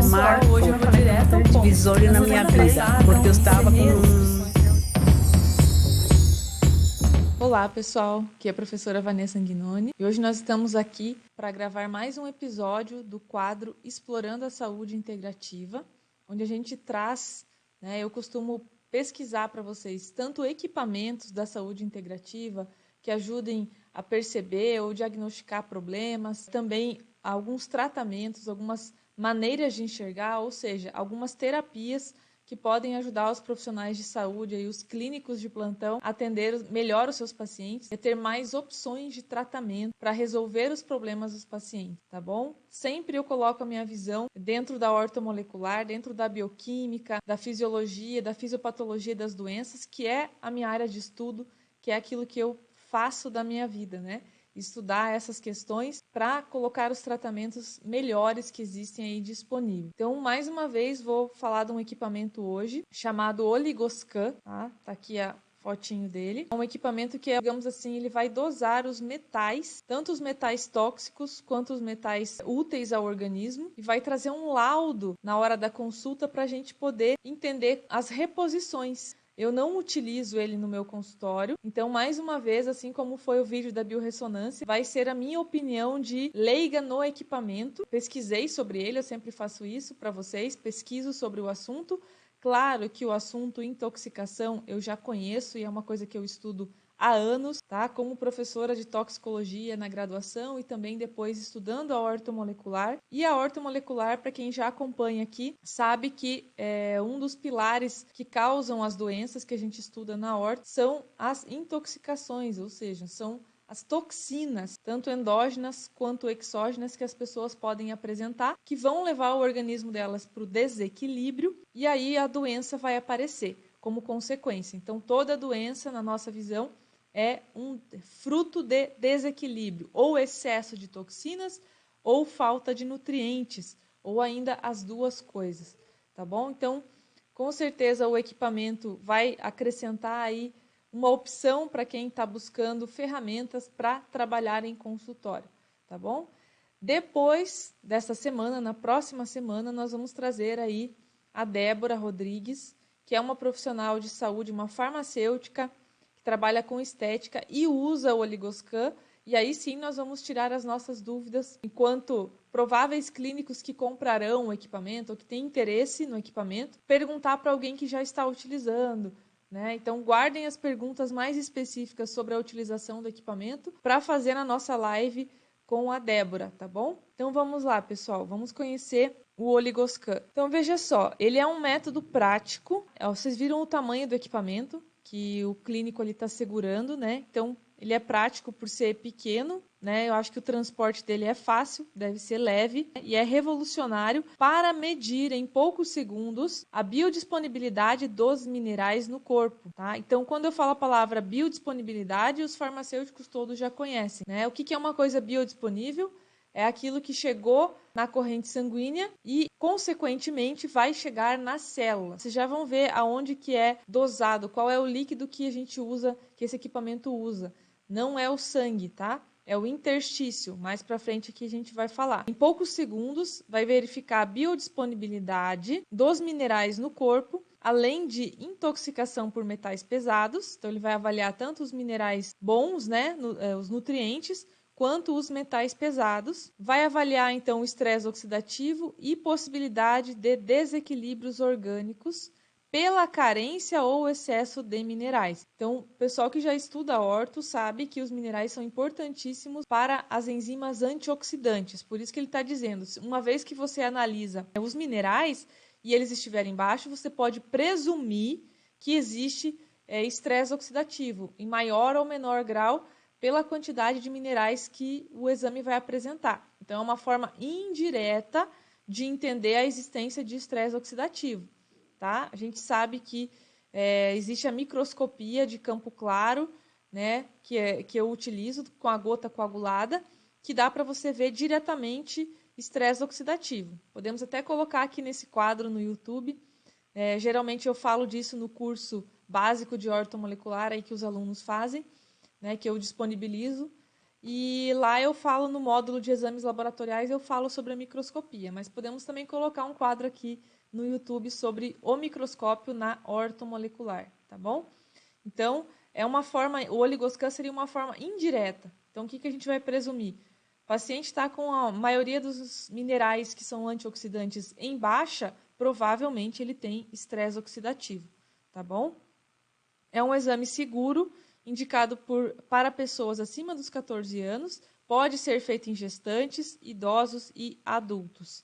marco, hoje eu vou direto ao ponto. divisório na minha vida, porque eu estava com Olá pessoal, aqui é a professora Vanessa Anguinoni e hoje nós estamos aqui para gravar mais um episódio do quadro Explorando a Saúde Integrativa, onde a gente traz, eu costumo pesquisar para vocês tanto equipamentos da saúde integrativa que ajudem a perceber ou diagnosticar problemas, também alguns tratamentos, algumas maneiras de enxergar, ou seja, algumas terapias que podem ajudar os profissionais de saúde e os clínicos de plantão a atender melhor os seus pacientes e ter mais opções de tratamento para resolver os problemas dos pacientes, tá bom? Sempre eu coloco a minha visão dentro da ortomolecular, dentro da bioquímica, da fisiologia, da fisiopatologia das doenças, que é a minha área de estudo, que é aquilo que eu faço da minha vida, estudar essas questões para colocar os tratamentos melhores que existem aí disponíveis. Então, mais uma vez, vou falar de um equipamento hoje chamado Oligoscan, tá? Tá aqui a fotinho dele. É um equipamento que, digamos assim, ele vai dosar os metais, tanto os metais tóxicos quanto os metais úteis ao organismo, e vai trazer um laudo na hora da consulta para a gente poder entender as reposições. Eu não utilizo ele no meu consultório, então, mais uma vez, assim como foi o vídeo da biorressonância, vai ser a minha opinião de leiga no equipamento. Pesquisei sobre ele, eu sempre faço isso para vocês, pesquiso sobre o assunto. Claro que o assunto intoxicação eu já conheço e é uma coisa que eu estudo há anos, tá? Como professora de toxicologia na graduação e também depois estudando a ortomolecular. E a ortomolecular, para quem já acompanha aqui, sabe que um dos pilares que causam as doenças que a gente estuda na horta são as intoxicações, ou seja, são as toxinas, tanto endógenas quanto exógenas, que as pessoas podem apresentar, que vão levar o organismo delas para o desequilíbrio e aí a doença vai aparecer como consequência. Então, toda doença, na nossa visão, é um fruto de desequilíbrio, ou excesso de toxinas, ou falta de nutrientes, ou ainda as duas coisas, tá bom? Então, com certeza o equipamento vai acrescentar aí uma opção para quem está buscando ferramentas para trabalhar em consultório, tá bom? Depois dessa semana, na próxima semana, nós vamos trazer aí a Débora Rodrigues, que é uma profissional de saúde, uma farmacêutica, que trabalha com estética e usa o Oligoscan, e aí sim nós vamos tirar as nossas dúvidas enquanto prováveis clínicos que comprarão o equipamento ou que têm interesse no equipamento, perguntar para alguém que já está utilizando, Então, guardem as perguntas mais específicas sobre a utilização do equipamento para fazer na nossa live com a Débora, tá bom? Então, vamos lá, pessoal. Vamos conhecer o Oligoscan. Então, veja só. Ele é um método prático. Vocês viram o tamanho do equipamento que o clínico está segurando, Então, ele é prático por ser pequeno, Eu acho que o transporte dele é fácil, deve ser leve e é revolucionário para medir em poucos segundos a biodisponibilidade dos minerais no corpo, tá? Então, quando eu falo a palavra biodisponibilidade, os farmacêuticos todos já conhecem, O que é uma coisa biodisponível? É aquilo que chegou na corrente sanguínea e, consequentemente, vai chegar na célula. Vocês já vão ver aonde que é dosado, qual é o líquido que a gente usa, que esse equipamento usa. Não é o sangue, tá? É o interstício, mais para frente aqui a gente vai falar. Em poucos segundos, vai verificar a biodisponibilidade dos minerais no corpo, além de intoxicação por metais pesados. Então, ele vai avaliar tanto os minerais bons, os nutrientes, quanto os metais pesados. Vai avaliar, então, o estresse oxidativo e possibilidade de desequilíbrios orgânicos pela carência ou excesso de minerais. Então, o pessoal que já estuda orto sabe que os minerais são importantíssimos para as enzimas antioxidantes. Por isso que ele está dizendo, uma vez que você analisa os minerais e eles estiverem baixos, você pode presumir que existe estresse oxidativo, em maior ou menor grau, pela quantidade de minerais que o exame vai apresentar. Então, é uma forma indireta de entender a existência de estresse oxidativo. Tá? A gente sabe que existe a microscopia de campo claro, que eu utilizo com a gota coagulada, que dá para você ver diretamente estresse oxidativo. Podemos até colocar aqui nesse quadro no YouTube. Geralmente eu falo disso no curso básico de ortomolecular aí que os alunos fazem, que eu disponibilizo. E lá eu falo, no módulo de exames laboratoriais, eu falo sobre a microscopia, mas podemos também colocar um quadro aqui no YouTube sobre o microscópio na ortomolecular, tá bom? Então, o oligoscan seria uma forma indireta. Então, o que a gente vai presumir? O paciente está com a maioria dos minerais que são antioxidantes em baixa, provavelmente ele tem estresse oxidativo, tá bom? É um exame seguro, indicado para pessoas acima dos 14 anos, pode ser feito em gestantes, idosos e adultos.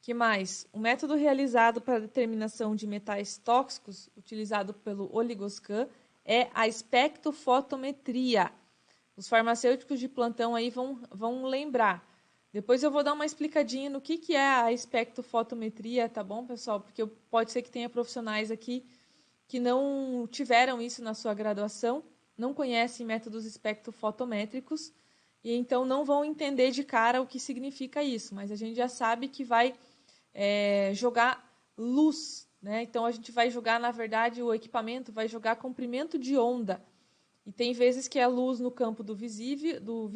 Que mais? O método realizado para a determinação de metais tóxicos, utilizado pelo oligoscan, é a espectrofotometria. Os farmacêuticos de plantão aí vão lembrar. Depois eu vou dar uma explicadinha no que é a espectrofotometria, tá bom, pessoal? Porque pode ser que tenha profissionais aqui que não tiveram isso na sua graduação, não conhecem métodos espectrofotométricos e então não vão entender de cara o que significa isso, mas a gente já sabe que vai jogar luz, né? Então a gente vai jogar, na verdade, o equipamento vai jogar comprimento de onda. E tem vezes que é luz no campo do visível, do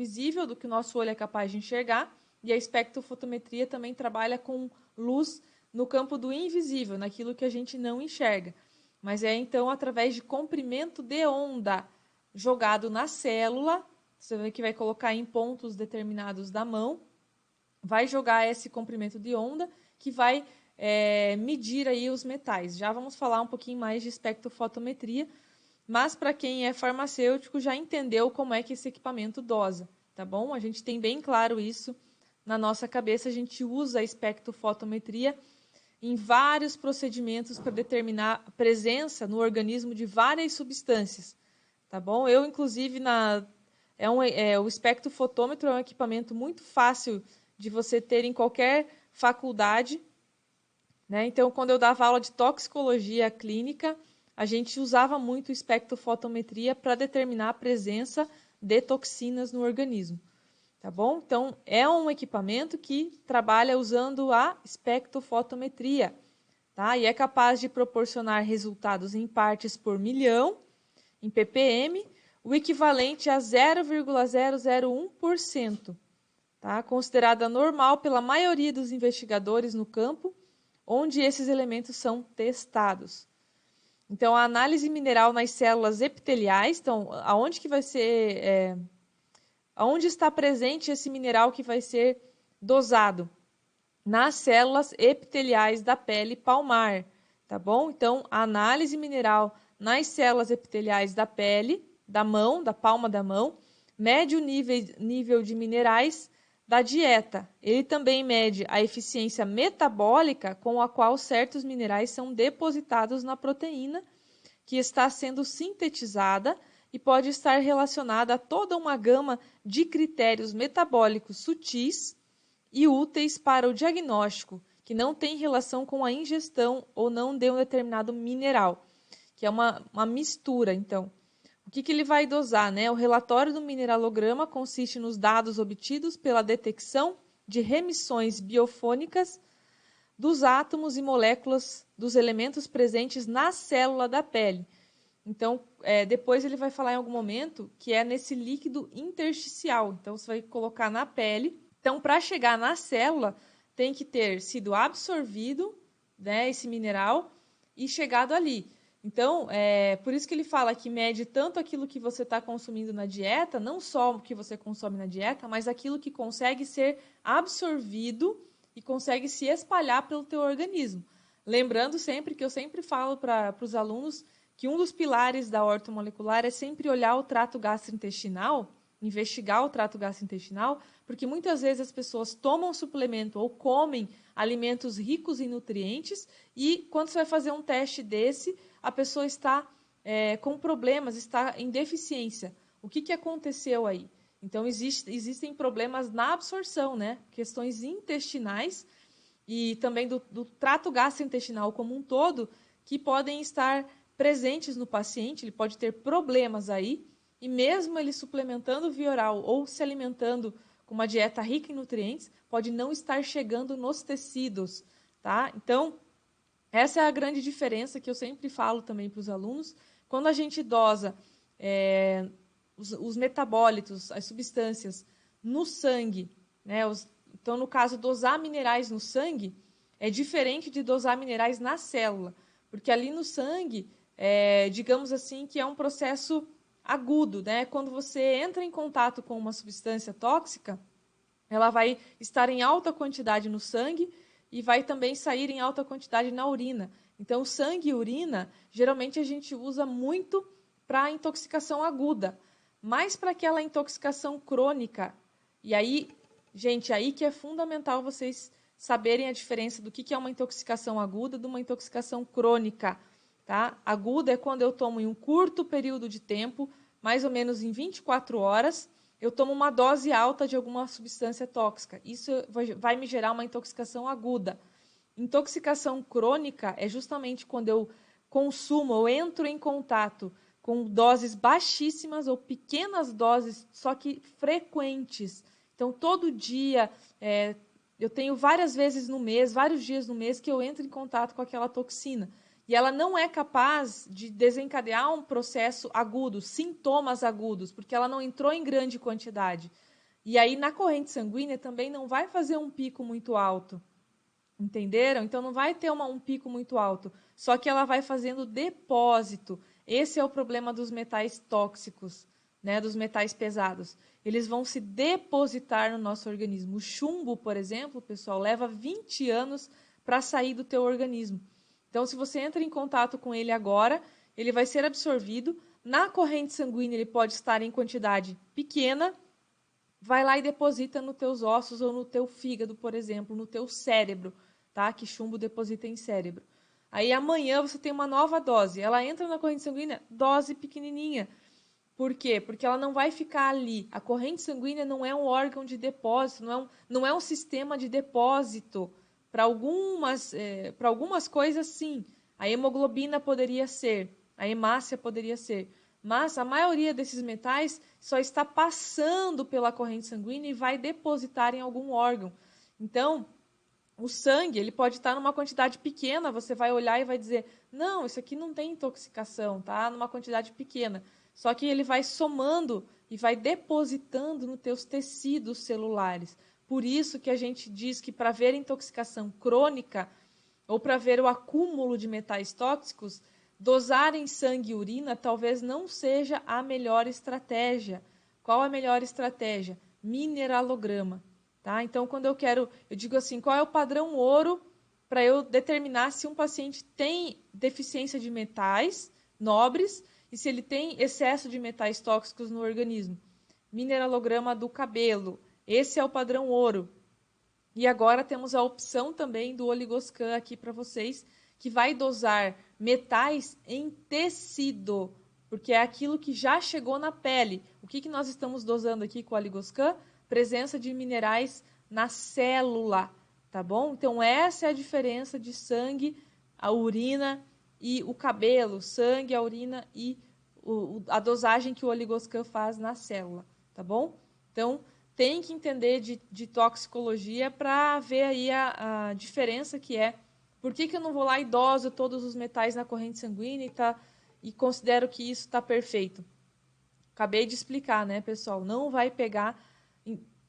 que o nosso olho é capaz de enxergar, e a espectrofotometria também trabalha com luz no campo do invisível, naquilo que a gente não enxerga. Mas é então através de comprimento de onda jogado na célula, você vê que vai colocar em pontos determinados da mão, vai jogar esse comprimento de onda que vai medir aí os metais. Já vamos falar um pouquinho mais de espectrofotometria, mas para quem é farmacêutico já entendeu como é que esse equipamento dosa, tá bom? A gente tem bem claro isso na nossa cabeça, a gente usa a espectrofotometria em vários procedimentos para determinar a presença no organismo de várias substâncias, tá bom? Eu, inclusive, o espectrofotômetro é um equipamento muito fácil de você ter em qualquer faculdade, né? Então, quando eu dava aula de toxicologia clínica, a gente usava muito espectrofotometria para determinar a presença de toxinas no organismo. Tá bom? Então, é um equipamento que trabalha usando a espectrofotometria, tá? E é capaz de proporcionar resultados em partes por milhão, em ppm, o equivalente a 0,001%, tá? Considerada normal pela maioria dos investigadores no campo, onde esses elementos são testados. Então, a análise mineral nas células epiteliais, então, aonde que vai ser... Onde está presente esse mineral que vai ser dosado? Nas células epiteliais da pele palmar, tá bom? Então, a análise mineral nas células epiteliais da pele, da mão, da palma da mão, mede o nível de minerais da dieta. Ele também mede a eficiência metabólica com a qual certos minerais são depositados na proteína que está sendo sintetizada e pode estar relacionada a toda uma gama de critérios metabólicos sutis e úteis para o diagnóstico, que não tem relação com a ingestão ou não de um determinado mineral, que é uma mistura. Então, o que ele vai dosar, né? O relatório do mineralograma consiste nos dados obtidos pela detecção de remissões biofônicas dos átomos e moléculas dos elementos presentes na célula da pele. Então, depois ele vai falar em algum momento que é nesse líquido intersticial. Então, você vai colocar na pele. Então, para chegar na célula, tem que ter sido absorvido, né, esse mineral e chegado ali. Então, por isso que ele fala que mede tanto aquilo que você está consumindo na dieta, não só o que você consome na dieta, mas aquilo que consegue ser absorvido e consegue se espalhar pelo teu organismo. Lembrando sempre que eu sempre falo para os alunos que um dos pilares da ortomolecular é sempre olhar o trato gastrointestinal, investigar o trato gastrointestinal, porque muitas vezes as pessoas tomam suplemento ou comem alimentos ricos em nutrientes e quando você vai fazer um teste desse, a pessoa está com problemas, está em deficiência. O que aconteceu aí? Então, existem problemas na absorção, né? Questões intestinais e também do trato gastrointestinal como um todo, que podem estar presentes no paciente, ele pode ter problemas aí, e mesmo ele suplementando via oral ou se alimentando com uma dieta rica em nutrientes, pode não estar chegando nos tecidos, tá? Então, essa é a grande diferença que eu sempre falo também para os alunos. Quando a gente dosa os metabólitos, as substâncias no sangue, né? Então, no caso, dosar minerais no sangue é diferente de dosar minerais na célula, porque ali no sangue, digamos assim, que é um processo agudo, né? Quando você entra em contato com uma substância tóxica, ela vai estar em alta quantidade no sangue e vai também sair em alta quantidade na urina. Então, sangue e urina, geralmente a gente usa muito para intoxicação aguda, mas para aquela intoxicação crônica. E aí, gente, aí que é fundamental vocês saberem a diferença do que é uma intoxicação aguda de uma intoxicação crônica, tá? Aguda é quando eu tomo em um curto período de tempo, mais ou menos em 24 horas, eu tomo uma dose alta de alguma substância tóxica. Isso vai me gerar uma intoxicação aguda. Intoxicação crônica é justamente quando eu consumo, eu entro em contato com doses baixíssimas ou pequenas doses, só que frequentes. Então, todo dia, eu tenho várias vezes no mês, vários dias no mês, que eu entro em contato com aquela toxina. E ela não é capaz de desencadear um processo agudo, sintomas agudos, porque ela não entrou em grande quantidade. E aí, na corrente sanguínea, também não vai fazer um pico muito alto. Entenderam? Então, não vai ter um pico muito alto, só que ela vai fazendo depósito. Esse é o problema dos metais tóxicos, né, dos metais pesados. Eles vão se depositar no nosso organismo. O chumbo, por exemplo, pessoal, leva 20 anos para sair do teu organismo. Então, se você entra em contato com ele agora, ele vai ser absorvido. Na corrente sanguínea, ele pode estar em quantidade pequena, vai lá e deposita nos teus ossos ou no teu fígado, por exemplo, no teu cérebro, tá? Que chumbo deposita em cérebro. Aí amanhã você tem uma nova dose. Ela entra na corrente sanguínea, dose pequenininha. Por quê? Porque ela não vai ficar ali. A corrente sanguínea não é um órgão de depósito, não é um sistema de depósito. Para algumas coisas, sim. A hemoglobina poderia ser, a hemácia poderia ser. Mas a maioria desses metais só está passando pela corrente sanguínea e vai depositar em algum órgão. Então, o sangue, ele pode estar numa quantidade pequena, você vai olhar e vai dizer, não, isso aqui não tem intoxicação, tá? Numa quantidade pequena. Só que ele vai somando e vai depositando nos teus tecidos celulares. Por isso que a gente diz que para ver intoxicação crônica ou para ver o acúmulo de metais tóxicos, dosar em sangue e urina talvez não seja a melhor estratégia. Qual a melhor estratégia? Mineralograma. Tá? Então, quando eu digo assim, qual é o padrão ouro para eu determinar se um paciente tem deficiência de metais nobres e se ele tem excesso de metais tóxicos no organismo? Mineralograma do cabelo. Esse é o padrão ouro. E agora temos a opção também do Oligoscan aqui para vocês, que vai dosar metais em tecido, porque é aquilo que já chegou na pele. O que nós estamos dosando aqui com o Oligoscan? Presença de minerais na célula, tá bom? Então, essa é a diferença de sangue, a urina e o cabelo. Sangue, a urina e a dosagem que o Oligoscan faz na célula, tá bom? Então, tem que entender de toxicologia para ver aí a diferença que é. Por que eu não vou lá e doso todos os metais na corrente sanguínea e considero que isso está perfeito? Acabei de explicar, né, pessoal? Não vai pegar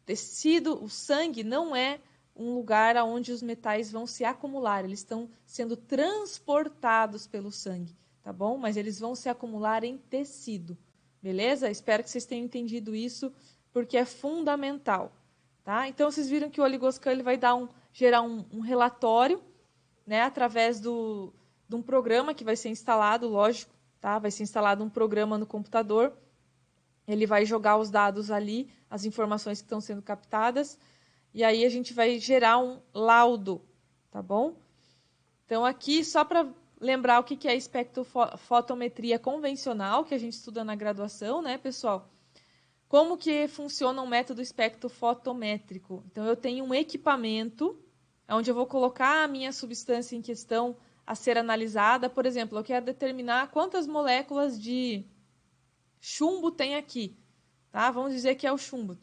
tecido, o sangue não é um lugar onde os metais vão se acumular. Eles estão sendo transportados pelo sangue, tá bom? Mas eles vão se acumular em tecido, beleza? Espero que vocês tenham entendido isso, porque é fundamental, tá? Então, vocês viram que o Oligoscan ele vai gerar um relatório, né, através de um programa que vai ser instalado, lógico, tá? Vai ser instalado um programa no computador, ele vai jogar os dados ali, as informações que estão sendo captadas, e aí a gente vai gerar um laudo, tá bom? Então, aqui, só para lembrar o que é espectrofotometria convencional, que a gente estuda na graduação, né, pessoal? Como que funciona um método espectrofotométrico? Então, eu tenho um equipamento onde eu vou colocar a minha substância em questão a ser analisada. Por exemplo, eu quero determinar quantas moléculas de chumbo tem aqui. Tá? Vamos dizer que é o chumbo.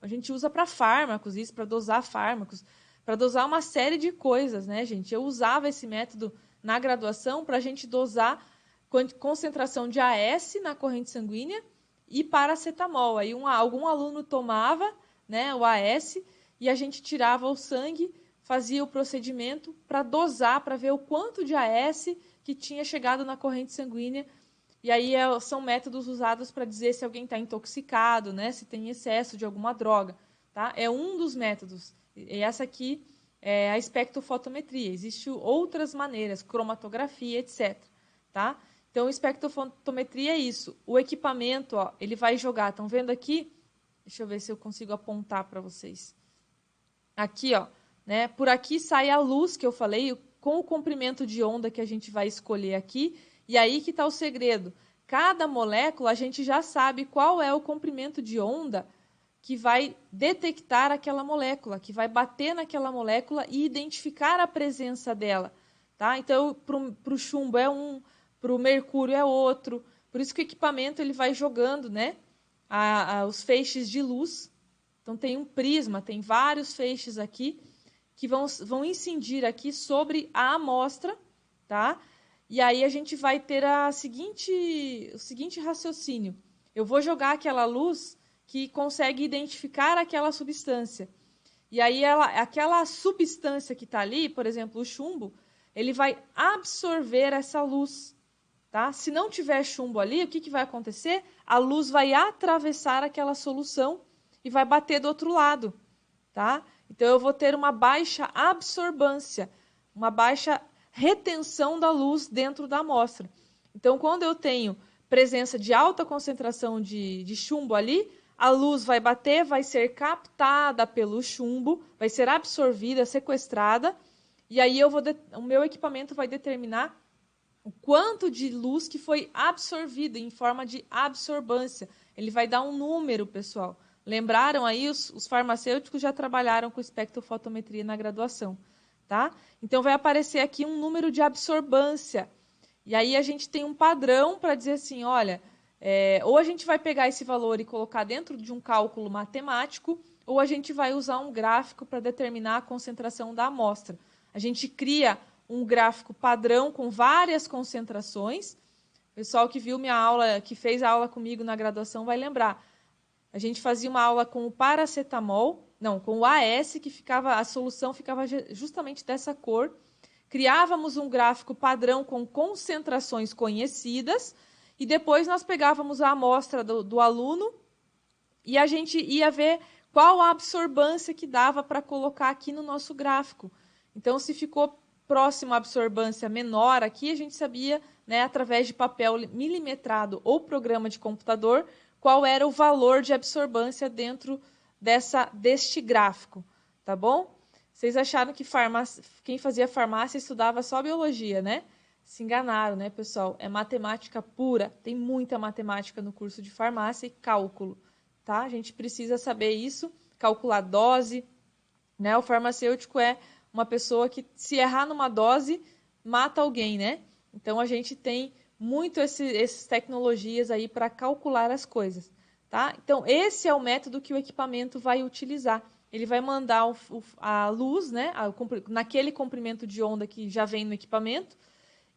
A gente usa para fármacos, isso, para dosar fármacos, para dosar uma série de coisas, né, gente? Eu usava esse método na graduação para a gente dosar concentração de AS na corrente sanguínea e paracetamol. Aí algum aluno tomava, né, o AS, e a gente tirava o sangue, fazia o procedimento para dosar, para ver o quanto de AS que tinha chegado na corrente sanguínea. E aí são métodos usados para dizer se alguém está intoxicado, né, se tem excesso de alguma droga. Tá? É um dos métodos. E essa aqui é a espectrofotometria. Existem outras maneiras, cromatografia, etc. Tá? Então, espectrofotometria é isso. O equipamento, ó, ele vai jogar. Estão vendo aqui? Deixa eu ver se eu consigo apontar para vocês. Aqui, ó, né? Por aqui sai a luz que eu falei, com o comprimento de onda que a gente vai escolher aqui. E aí que está o segredo. Cada molécula, a gente já sabe qual é o comprimento de onda que vai detectar aquela molécula, que vai bater naquela molécula e identificar a presença dela. Tá? Então, para o chumbo é um, para o mercúrio é outro. Por isso que o equipamento ele vai jogando, né, os feixes de luz. Então, tem um prisma, tem vários feixes aqui que vão incidir aqui sobre a amostra, tá? E aí a gente vai ter o seguinte raciocínio. Eu vou jogar aquela luz que consegue identificar aquela substância. E aí aquela substância que está ali, por exemplo, o chumbo, ele vai absorver essa luz. Tá? Se não tiver chumbo ali, o que vai acontecer? A luz vai atravessar aquela solução e vai bater do outro lado. Tá? Então, eu vou ter uma baixa absorbância, uma baixa retenção da luz dentro da amostra. Então, quando eu tenho presença de alta concentração de chumbo ali, a luz vai bater, vai ser captada pelo chumbo, vai ser absorvida, sequestrada, e aí o meu equipamento vai determinar o quanto de luz que foi absorvida em forma de absorbância. Ele vai dar um número, pessoal. Lembraram aí, os farmacêuticos já trabalharam com espectrofotometria na graduação. Tá? Então, vai aparecer aqui um número de absorbância. E aí a gente tem um padrão para dizer assim, olha, ou a gente vai pegar esse valor e colocar dentro de um cálculo matemático, ou a gente vai usar um gráfico para determinar a concentração da amostra. A gente cria um gráfico padrão com várias concentrações. O pessoal que viu minha aula, que fez a aula comigo na graduação vai lembrar. A gente fazia uma aula com o paracetamol, não, com o AS, que a solução ficava justamente dessa cor. Criávamos um gráfico padrão com concentrações conhecidas e depois nós pegávamos a amostra do aluno e a gente ia ver qual a absorbância que dava para colocar aqui no nosso gráfico. Então, se ficou próximo à absorbância menor aqui, a gente sabia, né, através de papel milimetrado ou programa de computador, qual era o valor de absorbância dentro deste gráfico, tá bom? Vocês acharam que quem fazia farmácia estudava só biologia, né? Se enganaram, né, pessoal? É matemática pura, tem muita matemática no curso de farmácia e cálculo, tá? A gente precisa saber isso, calcular dose, né? O farmacêutico é uma pessoa que, se errar numa dose, mata alguém, né? Então, a gente tem muito essas tecnologias aí para calcular as coisas, tá? Então, esse é o método que o equipamento vai utilizar. Ele vai mandar a luz, né, naquele comprimento de onda que já vem no equipamento,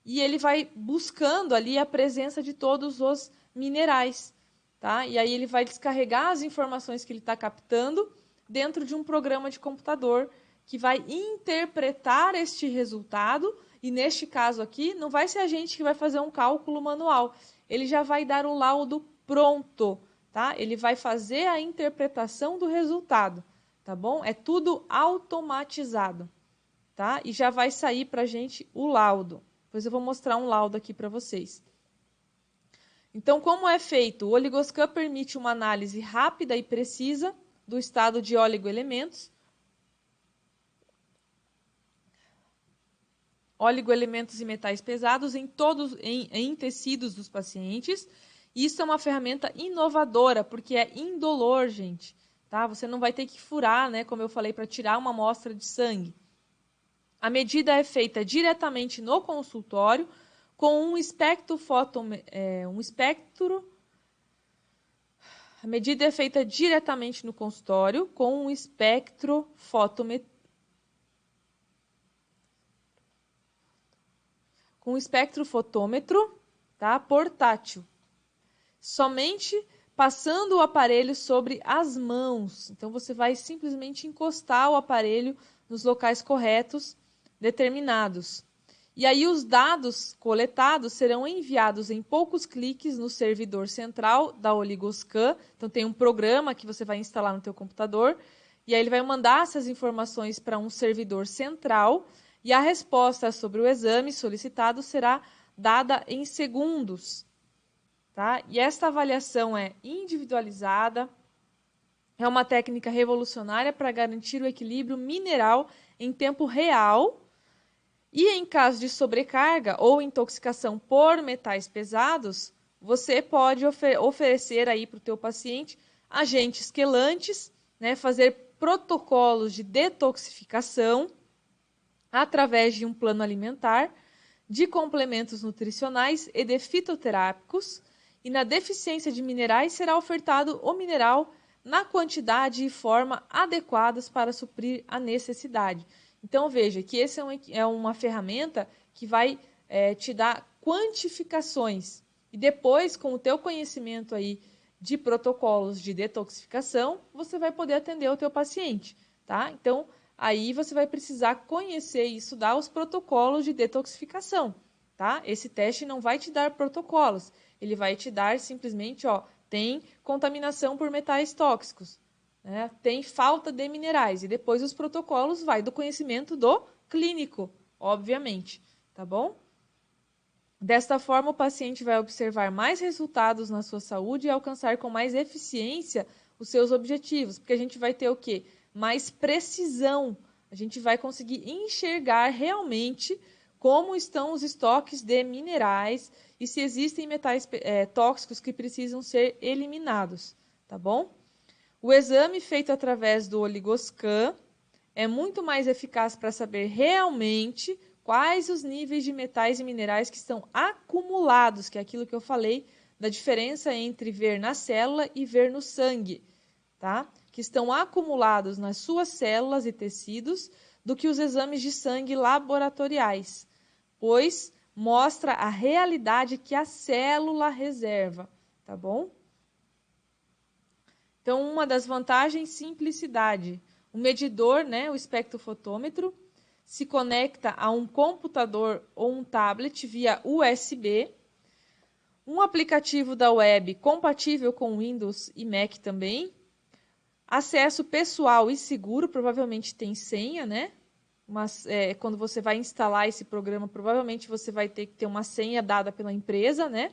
e ele vai buscando ali a presença de todos os minerais, tá? E aí ele vai descarregar as informações que ele está captando dentro de um programa de computador que vai interpretar este resultado, e neste caso aqui, não vai ser a gente que vai fazer um cálculo manual, ele já vai dar o laudo pronto, tá? Ele vai fazer a interpretação do resultado, tá bom? É tudo automatizado, tá? E já vai sair para a gente o laudo. Depois eu vou mostrar um laudo aqui para vocês. Então, como é feito? O Oligoscan permite uma análise rápida e precisa do estado de oligoelementos, oligoelementos e metais pesados em tecidos dos pacientes. Isso é uma ferramenta inovadora, porque é indolor, gente. Tá? Você não vai ter que furar, né, como eu falei, para tirar uma amostra de sangue. A medida é feita diretamente no consultório com um A medida é feita diretamente no consultório com um espectrofotômetro, tá, portátil. Somente passando o aparelho sobre as mãos. Então, você vai simplesmente encostar o aparelho nos locais corretos determinados. E aí, os dados coletados serão enviados em poucos cliques no servidor central da Oligoscan. Então, tem um programa que você vai instalar no teu computador. E aí, ele vai mandar essas informações para um servidor central. E a resposta sobre o exame solicitado será dada em segundos. Tá? E esta avaliação é individualizada, é uma técnica revolucionária para garantir o equilíbrio mineral em tempo real e, em caso de sobrecarga ou intoxicação por metais pesados, você pode oferecer aí para o teu paciente agentes quelantes, né, fazer protocolos de detoxificação através de um plano alimentar, de complementos nutricionais e de fitoterápicos. E na deficiência de minerais será ofertado o mineral na quantidade e forma adequadas para suprir a necessidade. Então, veja que esse é uma ferramenta que vai te dar quantificações. E depois, com o teu conhecimento aí de protocolos de detoxificação, você vai poder atender o teu paciente. Tá? Então, aí você vai precisar conhecer e estudar os protocolos de detoxificação. Tá? Esse teste não vai te dar protocolos. Ele vai te dar simplesmente, tem contaminação por metais tóxicos, né? Tem falta de minerais. E depois os protocolos vai do conhecimento do clínico, obviamente, tá bom? Desta forma, o paciente vai observar mais resultados na sua saúde e alcançar com mais eficiência os seus objetivos, porque a gente vai ter o quê? Mais precisão. A gente vai conseguir enxergar realmente como estão os estoques de minerais e se existem metais tóxicos que precisam ser eliminados, tá bom? O exame feito através do Oligoscan é muito mais eficaz para saber realmente quais os níveis de metais e minerais que estão acumulados, que é aquilo que eu falei da diferença entre ver na célula e ver no sangue, tá? Que estão acumulados nas suas células e tecidos do que os exames de sangue laboratoriais, pois mostra a realidade que a célula reserva, tá bom? Então, uma das vantagens, simplicidade. O medidor, né, o espectrofotômetro, se conecta a um computador ou um tablet via USB, um aplicativo da web compatível com Windows e Mac também, acesso pessoal e seguro, provavelmente tem senha, né? Mas quando você vai instalar esse programa, provavelmente você vai ter que ter uma senha dada pela empresa, né?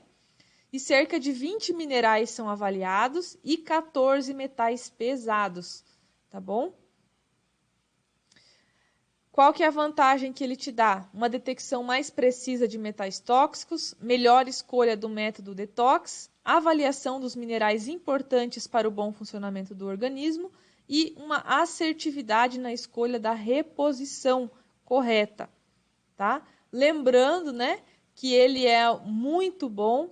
E cerca de 20 minerais são avaliados e 14 metais pesados, tá bom? Qual que é a vantagem que ele te dá? Uma detecção mais precisa de metais tóxicos, melhor escolha do método detox, avaliação dos minerais importantes para o bom funcionamento do organismo e uma assertividade na escolha da reposição correta, tá? Lembrando, né, que ele é muito bom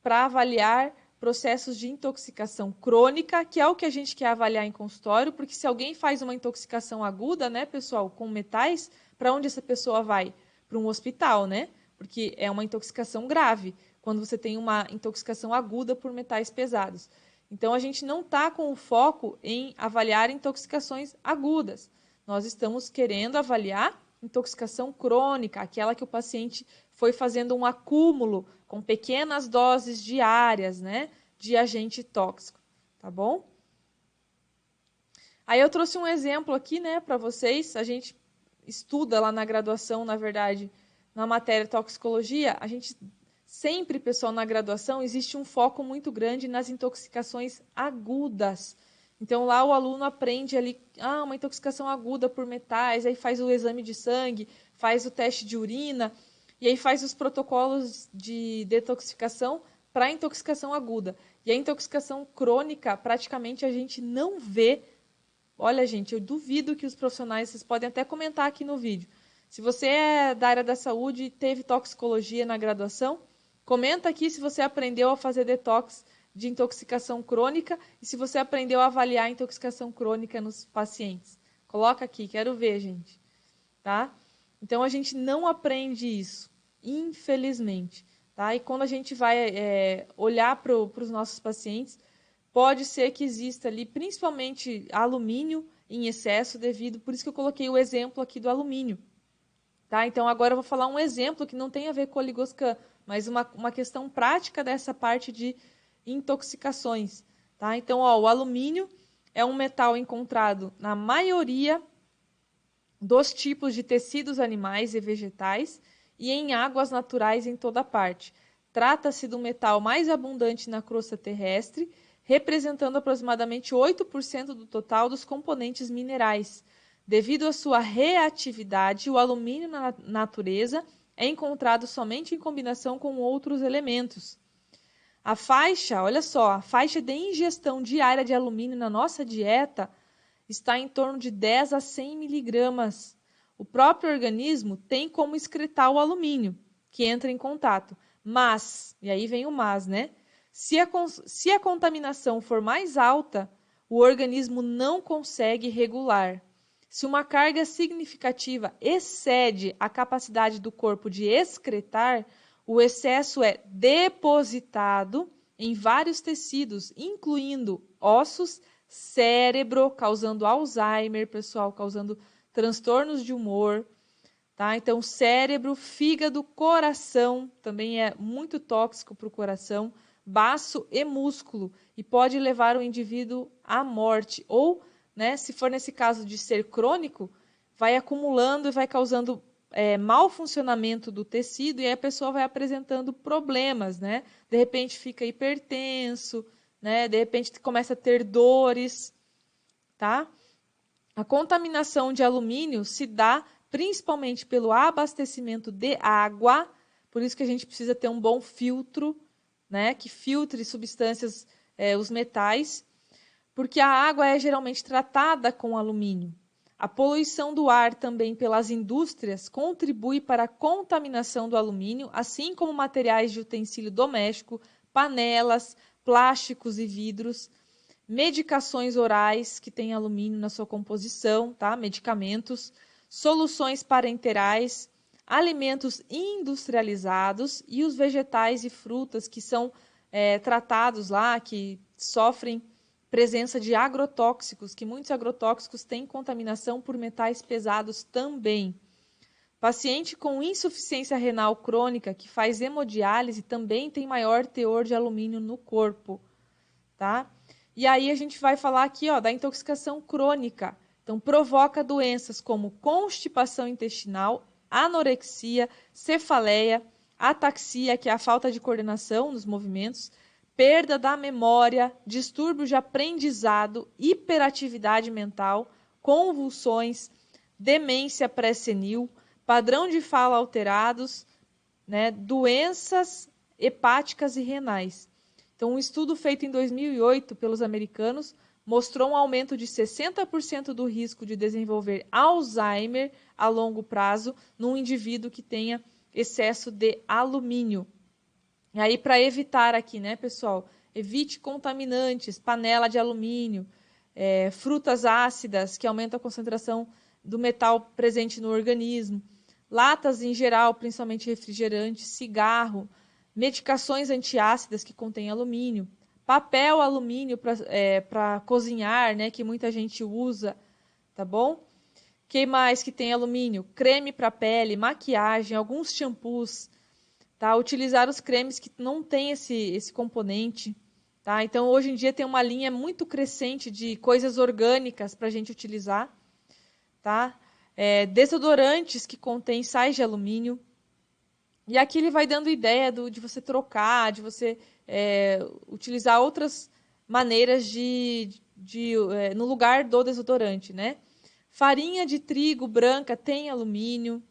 para avaliar processos de intoxicação crônica, que é o que a gente quer avaliar em consultório, porque se alguém faz uma intoxicação aguda, né, pessoal, com metais, para onde essa pessoa vai? Para um hospital, né? Porque é uma intoxicação grave, quando você tem uma intoxicação aguda por metais pesados. Então, a gente não está com o foco em avaliar intoxicações agudas. Nós estamos querendo avaliar intoxicação crônica, aquela que o paciente foi fazendo um acúmulo com pequenas doses diárias, né, de agente tóxico, tá bom? Aí eu trouxe um exemplo aqui, né, para vocês. A gente estuda lá na graduação, na verdade, na matéria toxicologia, a gente sempre, pessoal, na graduação, existe um foco muito grande nas intoxicações agudas. Então, lá o aluno aprende ali, uma intoxicação aguda por metais, aí faz o exame de sangue, faz o teste de urina, e aí faz os protocolos de detoxificação para intoxicação aguda. E a intoxicação crônica, praticamente, a gente não vê. Olha, gente, eu duvido que os profissionais, vocês podem até comentar aqui no vídeo. Se você é da área da saúde e teve toxicologia na graduação, comenta aqui se você aprendeu a fazer detox de intoxicação crônica e se você aprendeu a avaliar a intoxicação crônica nos pacientes. Coloca aqui, quero ver, gente. Tá? Então, a gente não aprende isso, infelizmente. Tá? E quando a gente vai olhar para os nossos pacientes, pode ser que exista ali, principalmente alumínio em excesso por isso que eu coloquei o exemplo aqui do alumínio. Tá? Então, agora eu vou falar um exemplo que não tem a ver com oligoscan, mas uma questão prática dessa parte de intoxicações. Tá? Então, o alumínio é um metal encontrado na maioria dos tipos de tecidos animais e vegetais e em águas naturais em toda parte. Trata-se do metal mais abundante na crosta terrestre, representando aproximadamente 8% do total dos componentes minerais. Devido à sua reatividade, o alumínio na natureza é encontrado somente em combinação com outros elementos. A faixa, olha só, a faixa de ingestão diária de alumínio na nossa dieta está em torno de 10 a 100 miligramas. O próprio organismo tem como excretar o alumínio, que entra em contato. Mas, e aí vem o mas, né? Se a contaminação for mais alta, o organismo não consegue regular. Se uma carga significativa excede a capacidade do corpo de excretar, o excesso é depositado em vários tecidos, incluindo ossos, cérebro, causando Alzheimer, pessoal, causando transtornos de humor. Tá? Então, cérebro, fígado, coração, também é muito tóxico para o coração, baço e músculo, e pode levar o indivíduo à morte. Ou, né, se for nesse caso de ser crônico, vai acumulando e vai causando mau funcionamento do tecido, e aí a pessoa vai apresentando problemas, né? De repente fica hipertenso, né? De repente começa a ter dores, tá? A contaminação de alumínio se dá principalmente pelo abastecimento de água, por isso que a gente precisa ter um bom filtro, né? Que filtre substâncias, os metais, porque a água é geralmente tratada com alumínio. A poluição do ar também pelas indústrias contribui para a contaminação do alumínio, assim como materiais de utensílio doméstico, panelas, plásticos e vidros, medicações orais que têm alumínio na sua composição, tá? Medicamentos, soluções parenterais, alimentos industrializados e os vegetais e frutas que são tratados lá, que sofrem presença de agrotóxicos, que muitos agrotóxicos têm contaminação por metais pesados também. Paciente com insuficiência renal crônica que faz hemodiálise também tem maior teor de alumínio no corpo, tá? E aí a gente vai falar aqui, da intoxicação crônica. Então, provoca doenças como constipação intestinal, anorexia, cefaleia, ataxia, que é a falta de coordenação nos movimentos, perda da memória, distúrbio de aprendizado, hiperatividade mental, convulsões, demência pré-senil, padrão de fala alterados, né, doenças hepáticas e renais. Então, um estudo feito em 2008 pelos americanos mostrou um aumento de 60% do risco de desenvolver Alzheimer a longo prazo num indivíduo que tenha excesso de alumínio. E aí, para evitar aqui, né, pessoal, evite contaminantes, panela de alumínio, frutas ácidas, que aumentam a concentração do metal presente no organismo, latas em geral, principalmente refrigerantes, cigarro, medicações antiácidas que contêm alumínio, papel alumínio para cozinhar, né, que muita gente usa, tá bom? Que mais que tem alumínio? Creme para pele, maquiagem, alguns shampoos, tá? Utilizar os cremes que não têm esse componente, tá? Então, hoje em dia tem uma linha muito crescente de coisas orgânicas para a gente utilizar, tá? Desodorantes que contêm sais de alumínio. E aqui ele vai dando ideia de você trocar, de você utilizar outras maneiras no lugar do desodorante, né? Farinha de trigo branca tem alumínio,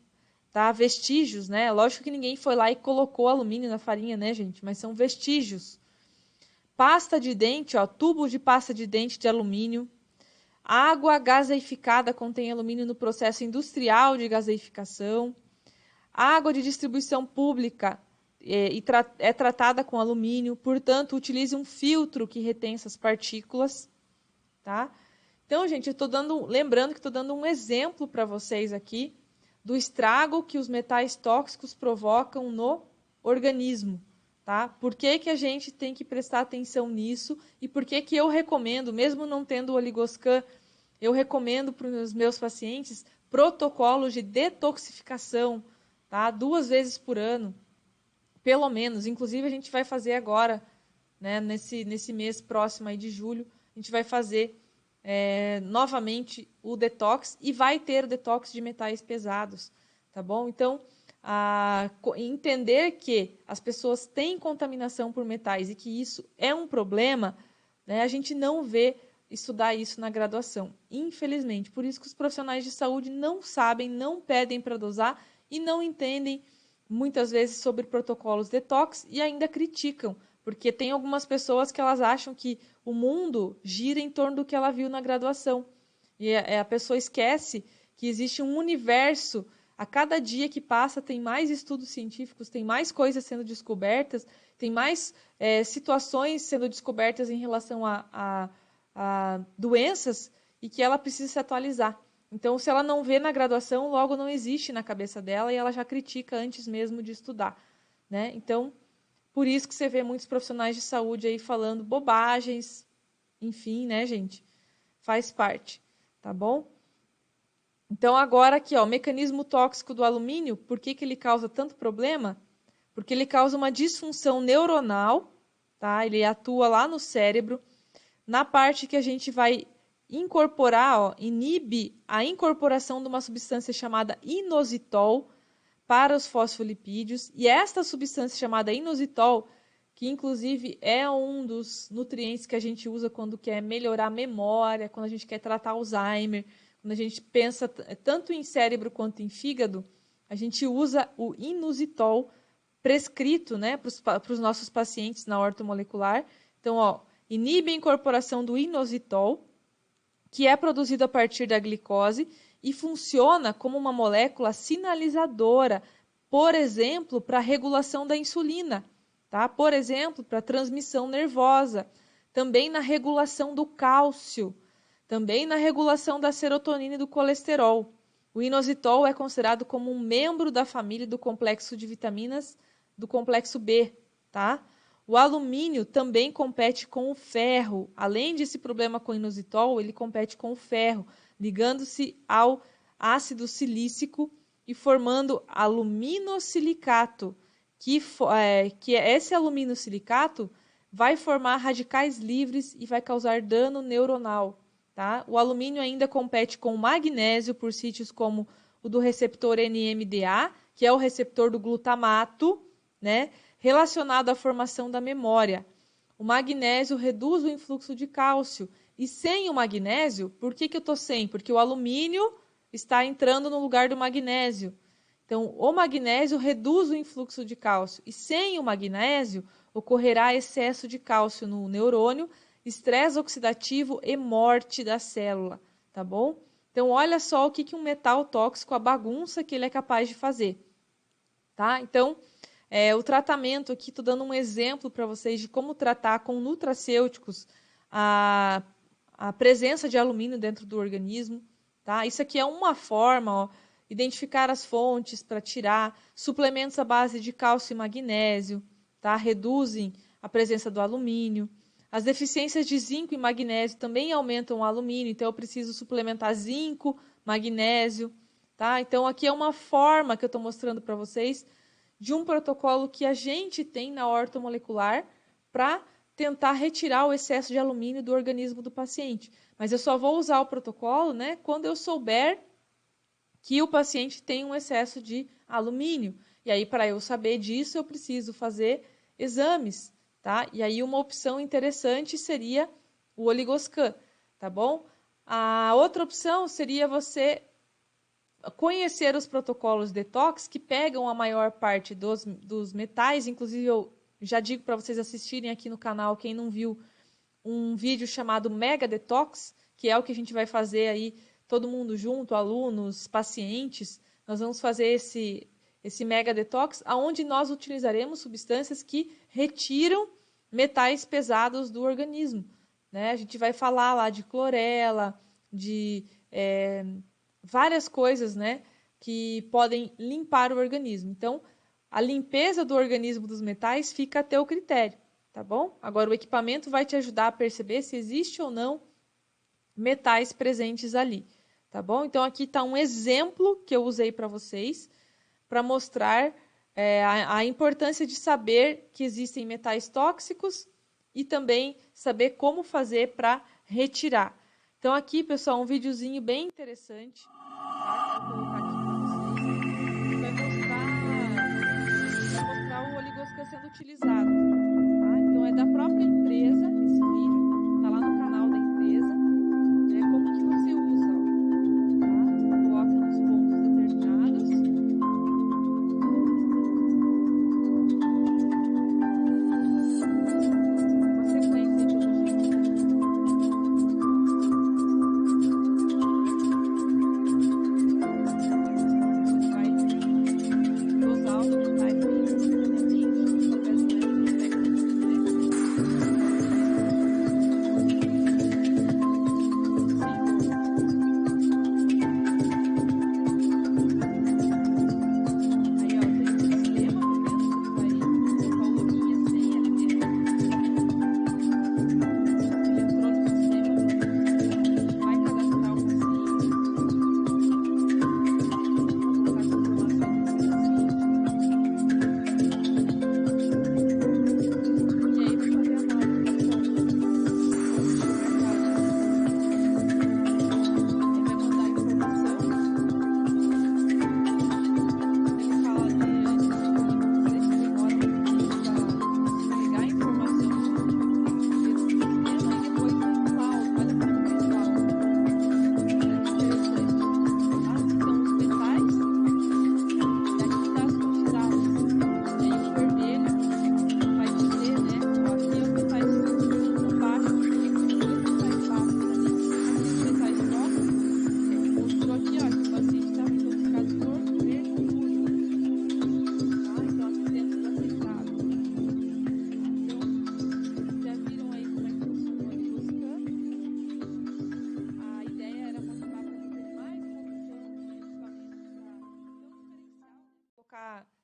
tá? Vestígios, né? Lógico que ninguém foi lá e colocou alumínio na farinha, né, gente? Mas são vestígios. Pasta de dente, tubo de pasta de dente de alumínio. Água gaseificada contém alumínio no processo industrial de gaseificação. Água de distribuição pública é tratada com alumínio, portanto, utilize um filtro que retém essas partículas, tá? Então, gente, lembrando que estou dando um exemplo para vocês aqui do estrago que os metais tóxicos provocam no organismo, tá? Por que que a gente tem que prestar atenção nisso e por que que eu recomendo, mesmo não tendo o Oligoscan, eu recomendo para os meus pacientes protocolos de detoxificação, tá? 2 vezes por ano, pelo menos. Inclusive, a gente vai fazer agora, né, nesse mês próximo aí de julho, a gente vai fazer novamente o detox e vai ter o detox de metais pesados, tá bom? Então, entender que as pessoas têm contaminação por metais e que isso é um problema, né, a gente não vê estudar isso na graduação, infelizmente. Por isso que os profissionais de saúde não sabem, não pedem para dosar e não entendem muitas vezes sobre protocolos detox e ainda criticam, porque tem algumas pessoas que elas acham que o mundo gira em torno do que ela viu na graduação. E a pessoa esquece que existe um universo. A cada dia que passa tem mais estudos científicos, tem mais coisas sendo descobertas, tem mais situações sendo descobertas em relação a doenças e que ela precisa se atualizar. Então, se ela não vê na graduação, logo não existe na cabeça dela e ela já critica antes mesmo de estudar, né? Então, por isso que você vê muitos profissionais de saúde aí falando bobagens, enfim, né, gente? Faz parte, tá bom? Então, agora aqui, ó, o mecanismo tóxico do alumínio, por que que ele causa tanto problema? Porque ele causa uma disfunção neuronal, tá? Ele atua lá no cérebro, na parte que a gente vai incorporar, ó, inibe a incorporação de uma substância chamada inositol para os fosfolipídios. E esta substância chamada inositol, que inclusive é um dos nutrientes que a gente usa quando quer melhorar a memória, quando a gente quer tratar Alzheimer, quando a gente pensa tanto em cérebro quanto em fígado, a gente usa o inositol prescrito, né, para os nossos pacientes na ortomolecular. Então, ó, inibe a incorporação do inositol, que é produzido a partir da glicose e funciona como uma molécula sinalizadora, por exemplo, para a regulação da insulina, tá? Por exemplo, para a transmissão nervosa, também na regulação do cálcio, também na regulação da serotonina e do colesterol. O inositol é considerado como um membro da família do complexo de vitaminas do complexo B, tá? O alumínio também compete com o ferro. Além desse problema com o inositol, ele compete com o ferro, ligando-se ao ácido silícico e formando aluminosilicato, que esse aluminosilicato vai formar radicais livres e vai causar dano neuronal. Tá? O alumínio ainda compete com o magnésio por sítios como o do receptor NMDA, que é o receptor do glutamato, né? Relacionado à formação da memória. O magnésio reduz o influxo de cálcio. E sem o magnésio, por que eu estou sem? Porque o alumínio está entrando no lugar do magnésio. Então, o magnésio reduz o influxo de cálcio. E sem o magnésio, ocorrerá excesso de cálcio no neurônio, estresse oxidativo e morte da célula. Tá bom? Então, olha só o que um metal tóxico, a bagunça que ele é capaz de fazer. Tá? Então, o tratamento aqui, estou dando um exemplo para vocês de como tratar com nutracêuticos a presença de alumínio dentro do organismo. Tá? Isso aqui é uma forma, ó, identificar as fontes para tirar, suplementos à base de cálcio e magnésio, tá? Reduzem a presença do alumínio. As deficiências de zinco e magnésio também aumentam o alumínio, então eu preciso suplementar zinco, magnésio. Tá? Então aqui é uma forma que eu estou mostrando para vocês de um protocolo que a gente tem na ortomolecular para tentar retirar o excesso de alumínio do organismo do paciente. Mas eu só vou usar o protocolo, né, quando eu souber que o paciente tem um excesso de alumínio. E aí, para eu saber disso, eu preciso fazer exames, tá? E aí, uma opção interessante seria o Oligoscan, tá bom? A outra opção seria você conhecer os protocolos detox que pegam a maior parte dos metais. Inclusive, eu já digo para vocês assistirem aqui no canal, quem não viu, um vídeo chamado Mega Detox, que é o que a gente vai fazer aí, todo mundo junto, alunos, pacientes. Nós vamos fazer esse Mega Detox, onde nós utilizaremos substâncias que retiram metais pesados do organismo. Né? A gente vai falar lá de clorela, de várias coisas, né, que podem limpar o organismo. Então, A limpeza do organismo dos metais fica a teu critério, tá bom? Agora, o equipamento vai te ajudar a perceber se existe ou não metais presentes ali, tá bom? Então, aqui está um exemplo que eu usei para vocês, para mostrar a importância de saber que existem metais tóxicos e também saber como fazer para retirar. Então, aqui, pessoal, um videozinho bem interessante, tá? Vou colocar aqui para vocês. Vai mostrar o oligoscã sendo utilizado, tá? Então, é da própria empresa, esse vídeo, está lá no canal da empresa, né? Como que você usa, ó, tá? Coloca nos pontos determinados. Uma sequência de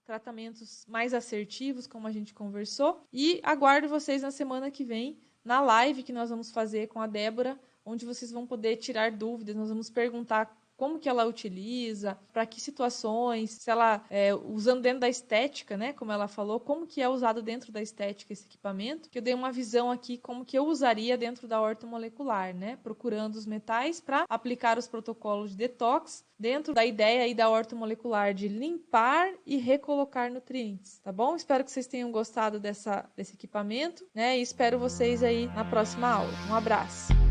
tratamentos mais assertivos, como a gente conversou. E aguardo vocês na semana que vem, na live que nós vamos fazer com a Débora, onde vocês vão poder tirar dúvidas, nós vamos perguntar como que ela utiliza, para que situações, se ela, usando dentro da estética, né, como ela falou, como que é usado dentro da estética esse equipamento, que eu dei uma visão aqui como que eu usaria dentro da ortomolecular, né, procurando os metais para aplicar os protocolos de detox dentro da ideia aí da ortomolecular de limpar e recolocar nutrientes, tá bom? Espero que vocês tenham gostado desse equipamento, né, e espero vocês aí na próxima aula. Um abraço!